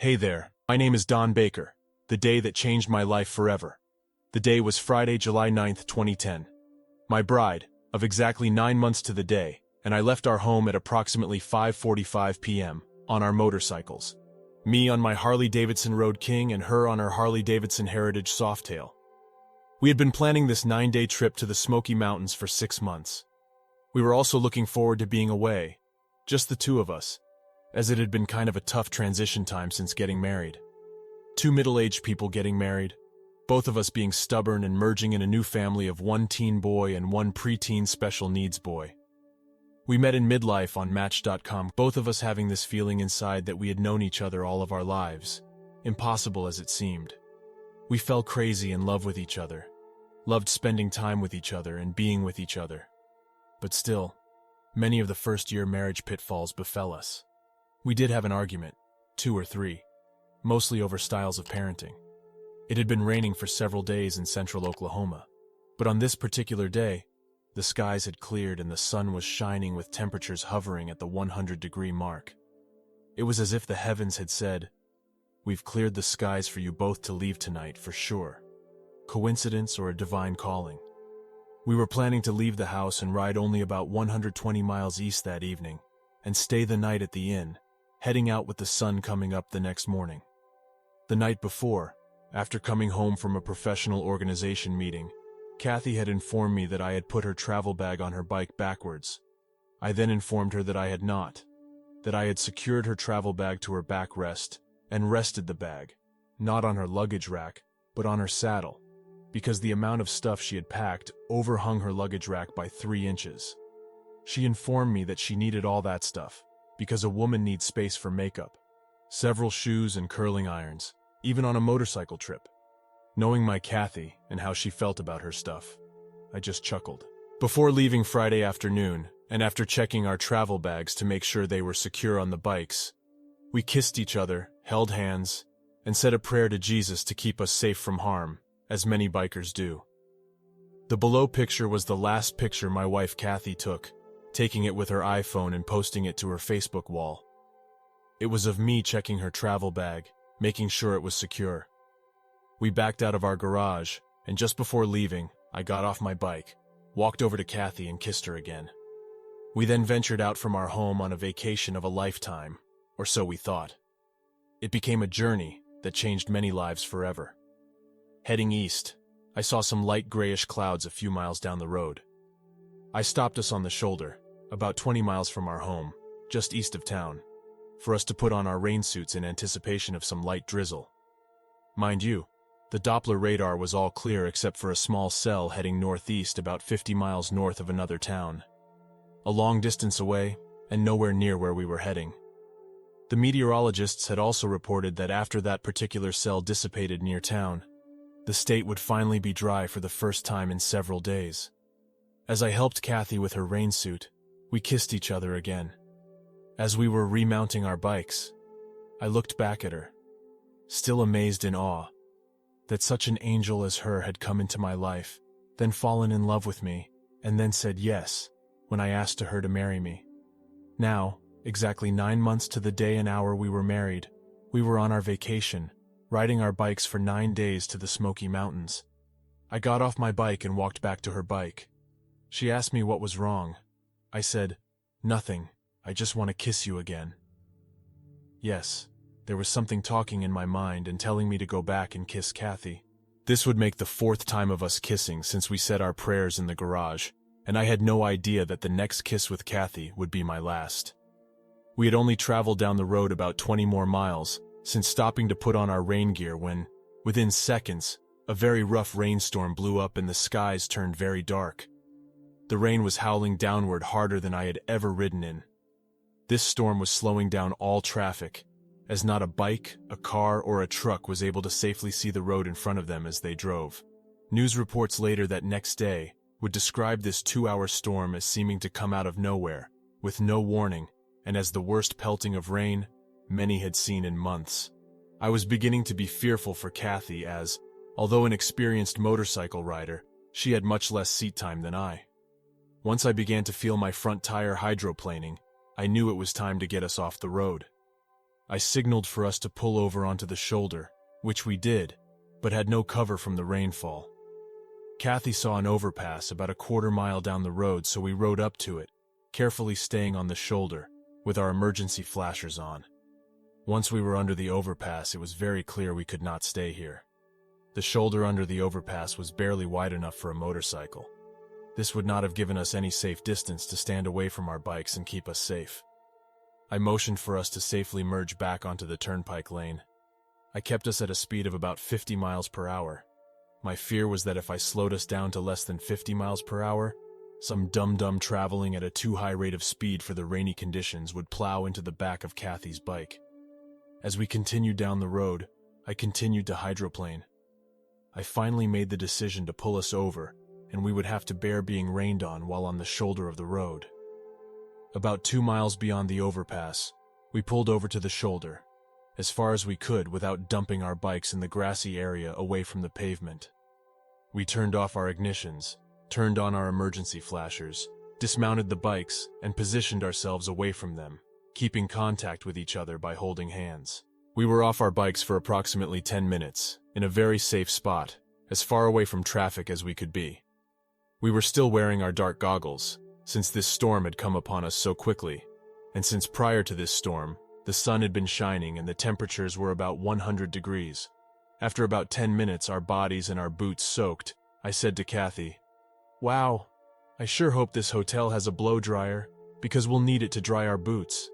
Hey there, my name is Don Baker, the day that changed my life forever. The day was Friday, July 9th, 2010. My bride, of exactly 9 months to the day, and I left our home at approximately 5:45 p.m. on our motorcycles. Me on my Harley-Davidson Road King and her on her Harley-Davidson Heritage Softail. We had been planning this 9-day trip to the Smoky Mountains for 6 months. We were also looking forward to being away, just the two of us, as it had been kind of a tough transition time since getting married. 2 middle-aged people getting married, both of us being stubborn and merging in a new family of 1 teen boy and 1 preteen special needs boy. We met in midlife on Match.com, both of us having this feeling inside that we had known each other all of our lives, impossible as it seemed. We fell crazy in love with each other, loved spending time with each other and being with each other. But still, many of the first-year marriage pitfalls befell us. We did have an argument, 2 or 3, mostly over styles of parenting. It had been raining for several days in central Oklahoma, but on this particular day, the skies had cleared and the sun was shining with temperatures hovering at the 100-degree mark. It was as if the heavens had said, "We've cleared the skies for you both to leave tonight for sure." Coincidence or a divine calling? We were planning to leave the house and ride only about 120 miles east that evening, and stay the night at the inn, heading out with the sun coming up the next morning. The night before, after coming home from a professional organization meeting, Kathy had informed me that I had put her travel bag on her bike backwards. I then informed her that I had not, that I had secured her travel bag to her backrest and rested the bag, not on her luggage rack, but on her saddle, because the amount of stuff she had packed overhung her luggage rack by 3 inches. She informed me that she needed all that stuff, because a woman needs space for makeup, several shoes and curling irons, even on a motorcycle trip. Knowing my Kathy and how she felt about her stuff, I just chuckled. Before leaving Friday afternoon, and after checking our travel bags to make sure they were secure on the bikes, we kissed each other, held hands, and said a prayer to Jesus to keep us safe from harm, as many bikers do. The below picture was the last picture my wife Kathy took, taking it with her iPhone and posting it to her Facebook wall. It was of me checking her travel bag, making sure it was secure. We backed out of our garage, and just before leaving, I got off my bike, walked over to Kathy and kissed her again. We then ventured out from our home on a vacation of a lifetime, or so we thought. It became a journey that changed many lives forever. Heading east, I saw some light grayish clouds a few miles down the road. I stopped us on the shoulder, about 20 miles from our home, just east of town, for us to put on our rain suits in anticipation of some light drizzle. Mind you, the Doppler radar was all clear except for a small cell heading northeast about 50 miles north of another town. A long distance away, and nowhere near where we were heading. The meteorologists had also reported that after that particular cell dissipated near town, the state would finally be dry for the first time in several days. As I helped Kathy with her rain suit, we kissed each other again. As we were remounting our bikes, I looked back at her, still amazed in awe, that such an angel as her had come into my life, then fallen in love with me, and then said yes, when I asked her to marry me. Now, exactly 9 months to the day and hour we were married, we were on our vacation, riding our bikes for 9 days to the Smoky Mountains. I got off my bike and walked back to her bike. She asked me what was wrong. I said, "Nothing, I just want to kiss you again." Yes, there was something talking in my mind and telling me to go back and kiss Kathy. This would make the 4th time of us kissing since we said our prayers in the garage, and I had no idea that the next kiss with Kathy would be my last. We had only traveled down the road about 20 more miles since stopping to put on our rain gear when, within seconds, a very rough rainstorm blew up and the skies turned very dark. The rain was howling downward harder than I had ever ridden in. This storm was slowing down all traffic, as not a bike, a car, or a truck was able to safely see the road in front of them as they drove. News reports later that next day would describe this 2-hour storm as seeming to come out of nowhere, with no warning, and as the worst pelting of rain many had seen in months. I was beginning to be fearful for Kathy as, although an experienced motorcycle rider, she had much less seat time than I. Once I began to feel my front tire hydroplaning, I knew it was time to get us off the road. I signaled for us to pull over onto the shoulder, which we did, but had no cover from the rainfall. Kathy saw an overpass about a quarter-mile down the road, so we rode up to it, carefully staying on the shoulder, with our emergency flashers on. Once we were under the overpass, it was very clear we could not stay here. The shoulder under the overpass was barely wide enough for a motorcycle. This would not have given us any safe distance to stand away from our bikes and keep us safe. I motioned for us to safely merge back onto the turnpike lane. I kept us at a speed of about 50 miles per hour. My fear was that if I slowed us down to less than 50 miles per hour, some dum-dum traveling at a too high rate of speed for the rainy conditions would plow into the back of Kathy's bike. As we continued down the road, I continued to hydroplane. I finally made the decision to pull us over, and we would have to bear being rained on while on the shoulder of the road. About 2 miles beyond the overpass, we pulled over to the shoulder, as far as we could without dumping our bikes in the grassy area away from the pavement. We turned off our ignitions, turned on our emergency flashers, dismounted the bikes, and positioned ourselves away from them, keeping contact with each other by holding hands. We were off our bikes for approximately 10 minutes, in a very safe spot, as far away from traffic as we could be. We were still wearing our dark goggles, since this storm had come upon us so quickly, and since prior to this storm, the sun had been shining and the temperatures were about 100 degrees. After about 10 minutes, our bodies and our boots soaked, I said to Kathy, "Wow, I sure hope this hotel has a blow dryer, because we'll need it to dry our boots."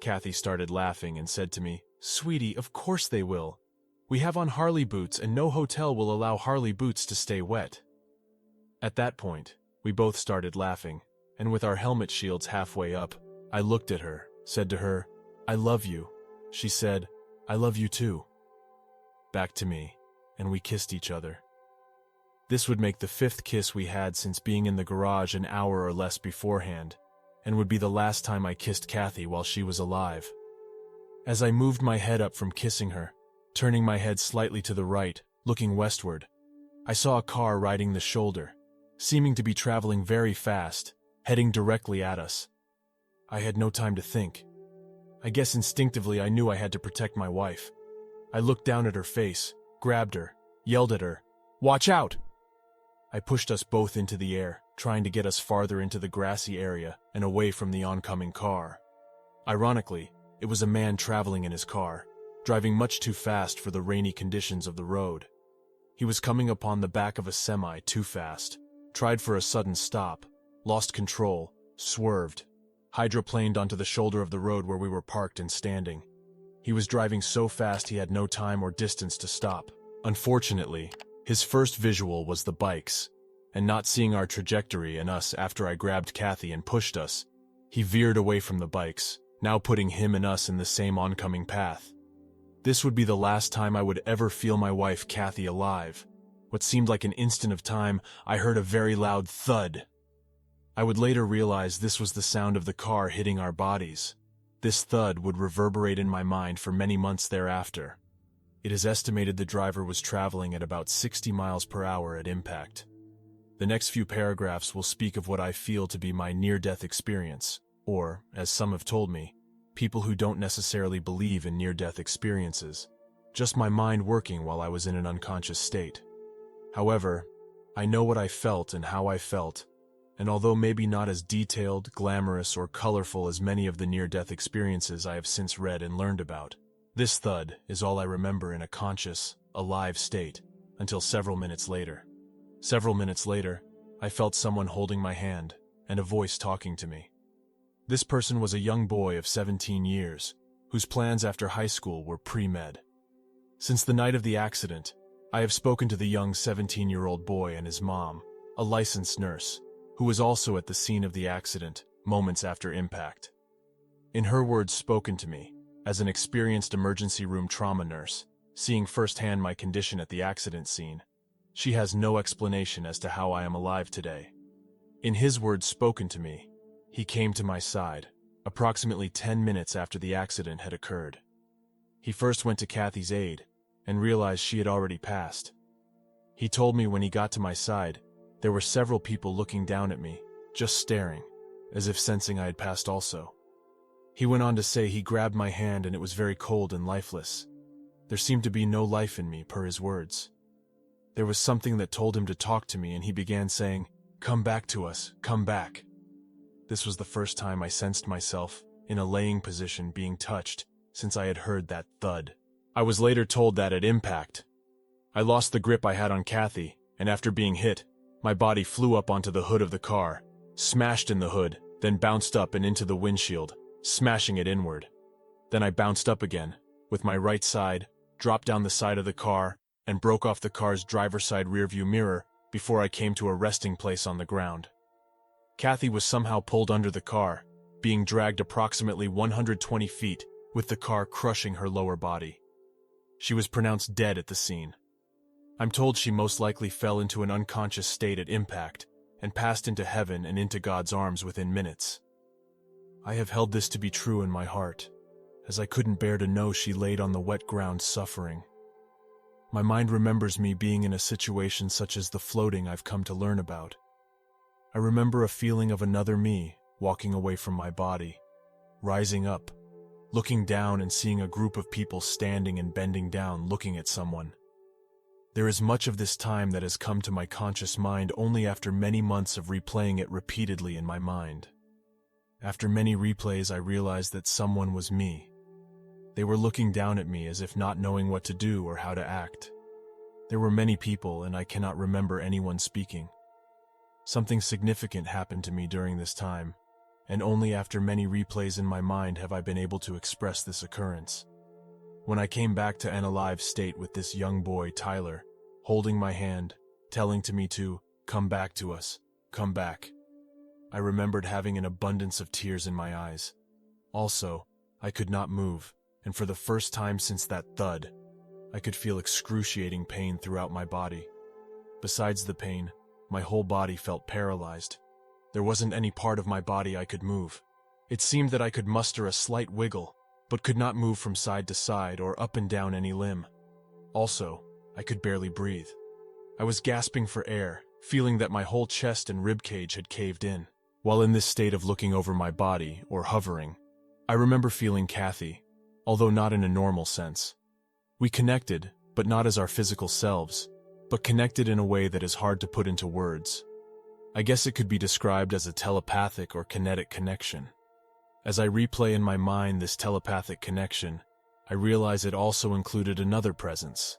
Kathy started laughing and said to me, "Sweetie, of course they will. We have on Harley boots and no hotel will allow Harley boots to stay wet." At that point, we both started laughing, and with our helmet shields halfway up, I looked at her, said to her, "I love you." She said, "I love you too." Back to me, and we kissed each other. This would make the 5th kiss we had since being in the garage an hour or less beforehand, and would be the last time I kissed Kathy while she was alive. As I moved my head up from kissing her, turning my head slightly to the right, looking westward, I saw a car riding the shoulder, seeming to be traveling very fast, heading directly at us. I had no time to think. I guess instinctively I knew I had to protect my wife. I looked down at her face, grabbed her, yelled at her, "Watch out!" I pushed us both into the air, trying to get us farther into the grassy area and away from the oncoming car. Ironically, it was a man traveling in his car, driving much too fast for the rainy conditions of the road. He was coming upon the back of a semi too fast, tried for a sudden stop, lost control, swerved, hydroplaned onto the shoulder of the road where we were parked and standing. He was driving so fast he had no time or distance to stop. Unfortunately, his first visual was the bikes, and not seeing our trajectory and us after I grabbed Kathy and pushed us, he veered away from the bikes, now putting him and us in the same oncoming path. This would be the last time I would ever feel my wife Kathy alive. What seemed like an instant of time, I heard a very loud thud. I would later realize this was the sound of the car hitting our bodies. This thud would reverberate in my mind for many months thereafter. It is estimated the driver was traveling at about 60 miles per hour at impact. The next few paragraphs will speak of what I feel to be my near-death experience, or, as some have told me, people who don't necessarily believe in near-death experiences, just my mind working while I was in an unconscious state. However, I know what I felt and how I felt, and although maybe not as detailed, glamorous, or colorful as many of the near-death experiences I have since read and learned about, this thud is all I remember in a conscious, alive state, until several minutes later. Several minutes later, I felt someone holding my hand, and a voice talking to me. This person was a young boy of 17 years, whose plans after high school were pre-med. Since the night of the accident, I have spoken to the young 17-year-old boy and his mom, a licensed nurse, who was also at the scene of the accident, moments after impact. In her words spoken to me, as an experienced emergency room trauma nurse, seeing firsthand my condition at the accident scene, she has no explanation as to how I am alive today. In his words spoken to me, he came to my side, approximately 10 minutes after the accident had occurred. He first went to Kathy's aid, and realized she had already passed. He told me when he got to my side, there were several people looking down at me, just staring, as if sensing I had passed also. He went on to say he grabbed my hand and it was very cold and lifeless. There seemed to be no life in me, per his words. There was something that told him to talk to me, and he began saying, "Come back to us, come back." This was the first time I sensed myself, in a laying position, being touched, since I had heard that thud. I was later told that at impact, I lost the grip I had on Kathy, and after being hit, my body flew up onto the hood of the car, smashed in the hood, then bounced up and into the windshield, smashing it inward. Then I bounced up again, with my right side, dropped down the side of the car, and broke off the car's driver's side rearview mirror before I came to a resting place on the ground. Kathy was somehow pulled under the car, being dragged approximately 120 feet, with the car crushing her lower body. She was pronounced dead at the scene. I'm told she most likely fell into an unconscious state at impact and passed into heaven and into God's arms within minutes. I have held this to be true in my heart, as I couldn't bear to know she laid on the wet ground suffering. My mind remembers me being in a situation such as the floating I've come to learn about. I remember a feeling of another me walking away from my body, rising up, looking down and seeing a group of people standing and bending down looking at someone. There is much of this time that has come to my conscious mind only after many months of replaying it repeatedly in my mind. After many replays, I realized that someone was me. They were looking down at me as if not knowing what to do or how to act. There were many people, and I cannot remember anyone speaking. Something significant happened to me during this time, and only after many replays in my mind have I been able to express this occurrence. When I came back to an alive state with this young boy, Tyler, holding my hand, telling to me to come back to us, come back, I remembered having an abundance of tears in my eyes. Also, I could not move, and for the first time since that thud, I could feel excruciating pain throughout my body. Besides the pain, my whole body felt paralyzed. There wasn't any part of my body I could move. It seemed that I could muster a slight wiggle, but could not move from side to side or up and down any limb. Also, I could barely breathe. I was gasping for air, feeling that my whole chest and rib cage had caved in. While in this state of looking over my body, or hovering, I remember feeling Kathy, although not in a normal sense. We connected, but not as our physical selves, but connected in a way that is hard to put into words. I guess it could be described as a telepathic or kinetic connection. As I replay in my mind this telepathic connection, I realize it also included another presence.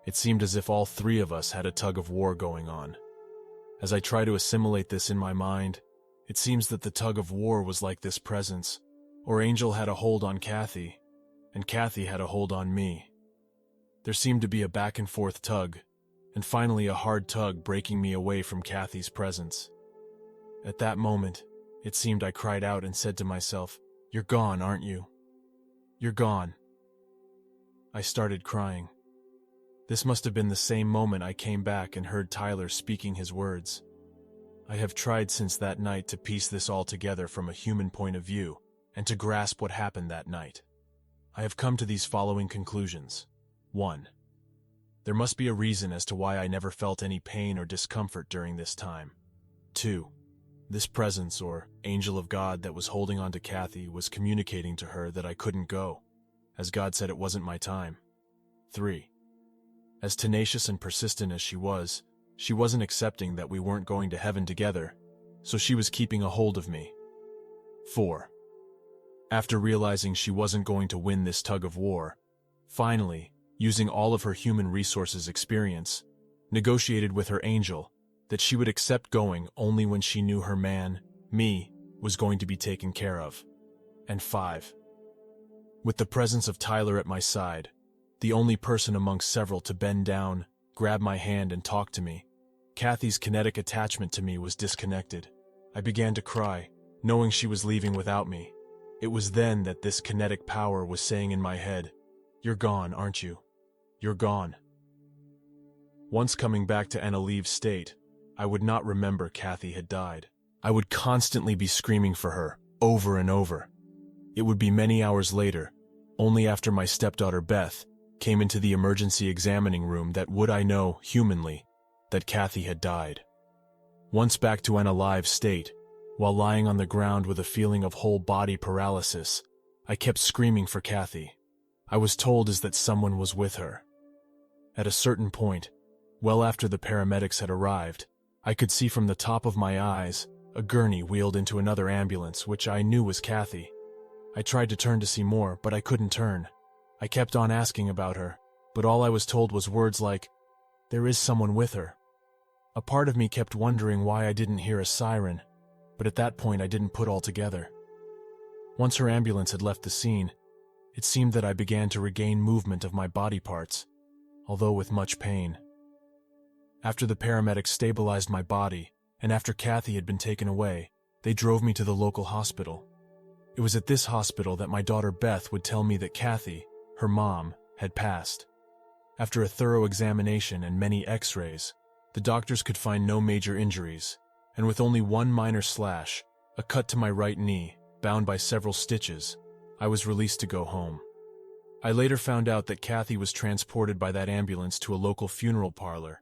It seemed as if all three of us had a tug of war going on. As I try to assimilate this in my mind, it seems that the tug of war was like this presence, or Angel had a hold on Kathy, and Kathy had a hold on me. There seemed to be a back and forth tug, and finally a hard tug breaking me away from Kathy's presence. At that moment, it seemed I cried out and said to myself, "You're gone, aren't you? You're gone." I started crying. This must have been the same moment I came back and heard Tyler speaking his words. I have tried since that night to piece this all together from a human point of view and to grasp what happened that night. I have come to these following conclusions. 1. There must be a reason as to why I never felt any pain or discomfort during this time. 2. This presence, or angel of God that was holding on to Kathy, was communicating to her that I couldn't go, as God said it wasn't my time. 3. As tenacious and persistent as she wasn't accepting that we weren't going to heaven together, so she was keeping a hold of me. 4. After realizing she wasn't going to win this tug of war, finally, using all of her human resources experience, negotiated with her angel that she would accept going only when she knew her man, me, was going to be taken care of. And 5. With the presence of Tyler at my side, the only person amongst several to bend down, grab my hand and talk to me, Kathy's kinetic attachment to me was disconnected. I began to cry, knowing she was leaving without me. It was then that this kinetic power was saying in my head, "You're gone, aren't you? You're gone." Once coming back to an alive state, I would not remember Kathy had died. I would constantly be screaming for her, over and over. It would be many hours later, only after my stepdaughter Beth came into the emergency examining room, that would I know, humanly, that Kathy had died. Once back to an alive state, while lying on the ground with a feeling of whole body paralysis, I kept screaming for Kathy. I was told that someone was with her. At a certain point, well after the paramedics had arrived, I could see from the top of my eyes a gurney wheeled into another ambulance, which I knew was Kathy. I tried to turn to see more, but I couldn't turn. I kept on asking about her, but all I was told was words like, "There is someone with her." A part of me kept wondering why I didn't hear a siren, but at that point I didn't put all together. Once her ambulance had left the scene, it seemed that I began to regain movement of my body parts, although with much pain. After the paramedics stabilized my body, and after Kathy had been taken away, they drove me to the local hospital. It was at this hospital that my daughter Beth would tell me that Kathy, her mom, had passed. After a thorough examination and many x-rays, the doctors could find no major injuries, and with only one minor slash, a cut to my right knee, bound by several stitches, I was released to go home. I later found out that Kathy was transported by that ambulance to a local funeral parlor,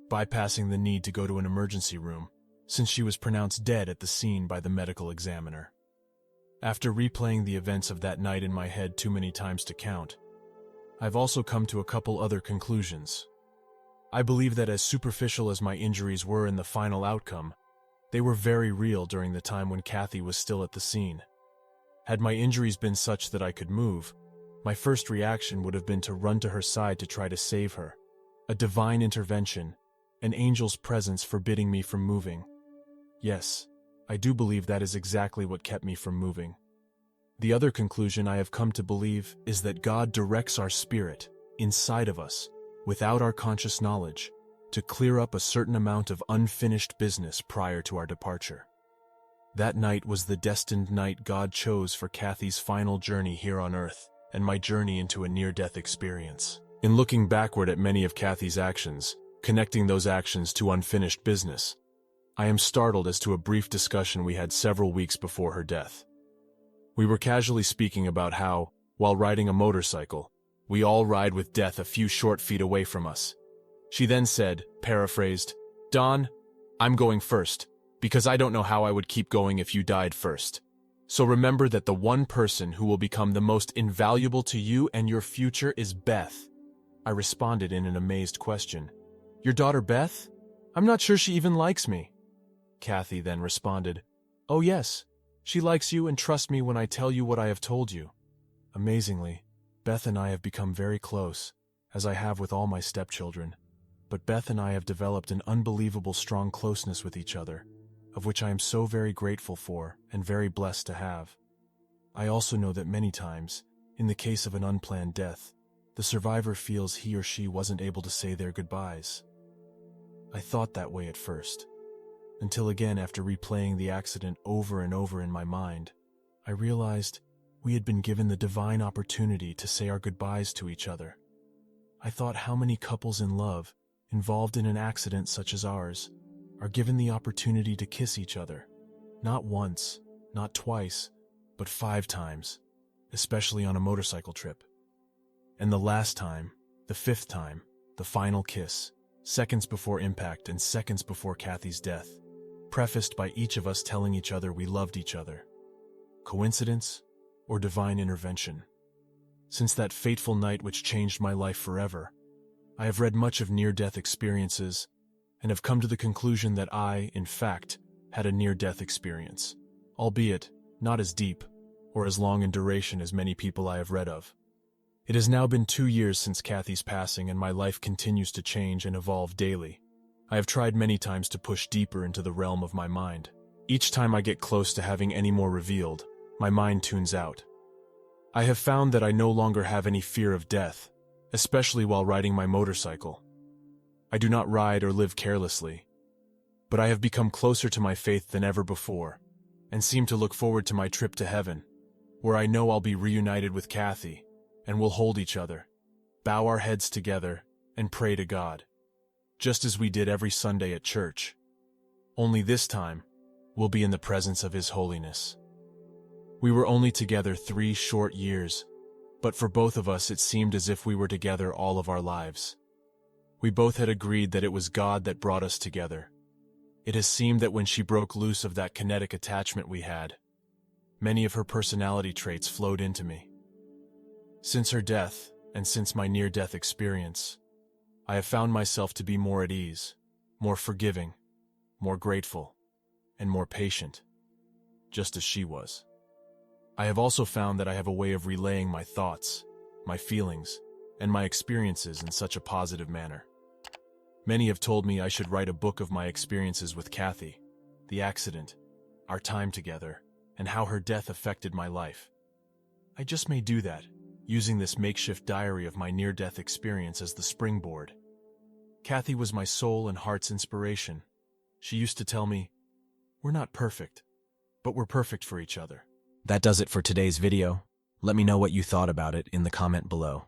bypassing the need to go to an emergency room, since she was pronounced dead at the scene by the medical examiner. After replaying the events of that night in my head too many times to count, I've also come to a couple other conclusions. I believe that as superficial as my injuries were in the final outcome, they were very real during the time when Kathy was still at the scene. Had my injuries been such that I could move, my first reaction would have been to run to her side to try to save her. A divine intervention, an angel's presence forbidding me from moving. Yes, I do believe that is exactly what kept me from moving. The other conclusion I have come to believe is that God directs our spirit, inside of us, without our conscious knowledge, to clear up a certain amount of unfinished business prior to our departure. That night was the destined night God chose for Kathy's final journey here on Earth, and my journey into a near-death experience. In looking backward at many of Kathy's actions, connecting those actions to unfinished business, I am startled as to a brief discussion we had several weeks before her death. We were casually speaking about how, while riding a motorcycle, we all ride with death a few short feet away from us. She then said, paraphrased, "Don, I'm going first, because I don't know how I would keep going if you died first. So remember that the one person who will become the most invaluable to you and your future is Beth." I responded in an amazed question. "Your daughter Beth? I'm not sure she even likes me." Kathy then responded, "Oh yes, she likes you and trusts me when I tell you what I have told you." Amazingly, Beth and I have become very close, as I have with all my stepchildren. But Beth and I have developed an unbelievable strong closeness with each other, of which I am so very grateful for and very blessed to have. I also know that many times, in the case of an unplanned death, the survivor feels he or she wasn't able to say their goodbyes. I thought that way at first, until again after replaying the accident over and over in my mind, I realized we had been given the divine opportunity to say our goodbyes to each other. I thought how many couples in love, involved in an accident such as ours, are given the opportunity to kiss each other, not once, not twice, but 5 times, especially on a motorcycle trip. And the last time, the 5th time, the final kiss, seconds before impact and seconds before Kathy's death, prefaced by each of us telling each other we loved each other. Coincidence or divine intervention? Since that fateful night which changed my life forever, I have read much of near-death experiences and have come to the conclusion that I, in fact, had a near-death experience, albeit not as deep or as long in duration as many people I have read of. It has now been 2 years since Kathy's passing, and my life continues to change and evolve daily. I have tried many times to push deeper into the realm of my mind. Each time I get close to having any more revealed, my mind tunes out. I have found that I no longer have any fear of death, especially while riding my motorcycle. I do not ride or live carelessly, but I have become closer to my faith than ever before, and seem to look forward to my trip to heaven, where I know I'll be reunited with Kathy, and we'll hold each other, bow our heads together, and pray to God, just as we did every Sunday at church. Only this time, we'll be in the presence of His holiness. We were only together 3 short years, but for both of us it seemed as if we were together all of our lives. We both had agreed that it was God that brought us together. It has seemed that when she broke loose of that kinetic attachment we had, Many of her personality traits flowed into me. Since her death, and since my near-death experience, I have found myself to be more at ease, more forgiving, more grateful, and more patient, just as she was. I have also found that I have a way of relaying my thoughts, my feelings, and my experiences in such a positive manner. Many have told me I should write a book of my experiences with Kathy, the accident, our time together, and how her death affected my life. I just may do that, using this makeshift diary of my near-death experience as the springboard. Kathy was my soul and heart's inspiration. She used to tell me, "We're not perfect, but we're perfect for each other." That does it for today's video. Let me know what you thought about it in the comment below.